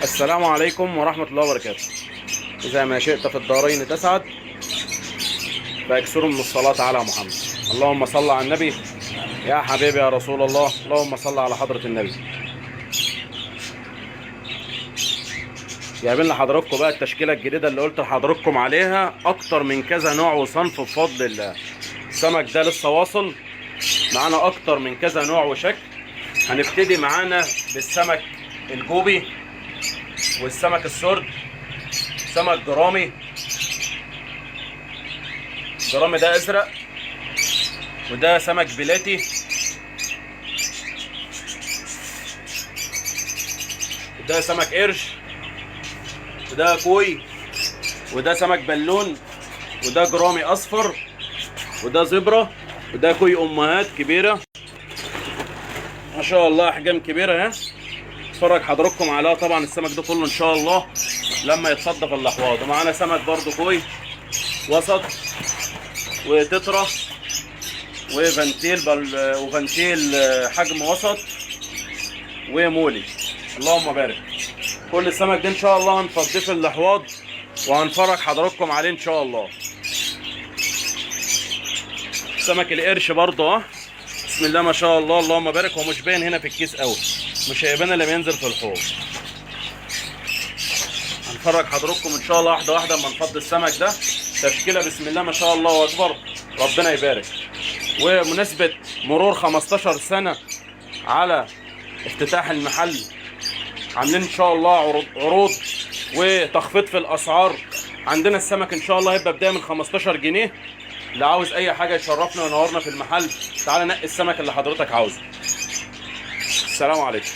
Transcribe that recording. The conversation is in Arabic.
السلام عليكم ورحمة الله وبركاته. إذا ما شئت في الدارين تسعد فاكثروا من الصلاة على محمد. اللهم صل على النبي يا حبيبي يا رسول الله. اللهم صل على حضرة النبي. جايبين لحضراتكم بقى التشكيلة الجديدة اللي قلت لحضراتكم عليها، أكتر من كذا نوع وصنف بفضل الله. السمك ده لسه واصل معانا أكتر من كذا نوع وشكل. هنبتدي معانا بالسمك الجوبي والسمك السرد، سمك جرامي. جرامي ده ازرق، وده سمك بلاتي، وده سمك قرش، وده كوي، وده سمك بالون، وده جرامي اصفر، وده زبرة، وده كوي امهات كبيرة ما شاء الله، احجام كبيرة اهي. اتفرج حضراتكم عليها طبعا السمك ده كله ان شاء الله لما يتصدق الاحواض. ومعانا سمك برضو كوي وسط وتترا وفنتيل حجم وسط ومولي. اللهم بارك. كل السمك ده ان شاء الله هنفضيه في الاحواض وهنفرج حضراتكم عليه ان شاء الله. سمك القرش برضه بسم الله ما شاء الله اللهم بارك. هو مش باين هنا في الكيس قوي، مش هيبان الا بينزل في الحوض. هنفرج حضراتكم ان شاء الله واحده واحده اما نفضي السمك ده. تشكيله بسم الله ما شاء الله اكبر، ربنا يبارك. ومناسبه مرور 15 سنه على افتتاح المحل، عاملين ان شاء الله عروض وتخفيض في الاسعار. عندنا السمك ان شاء الله هيبقى بدايه من 15 جنيه. اللي عاوز اي حاجه يشرفنا وينورنا في المحل، تعالى نقي السمك اللي حضرتك عاوزه. السلام عليكم.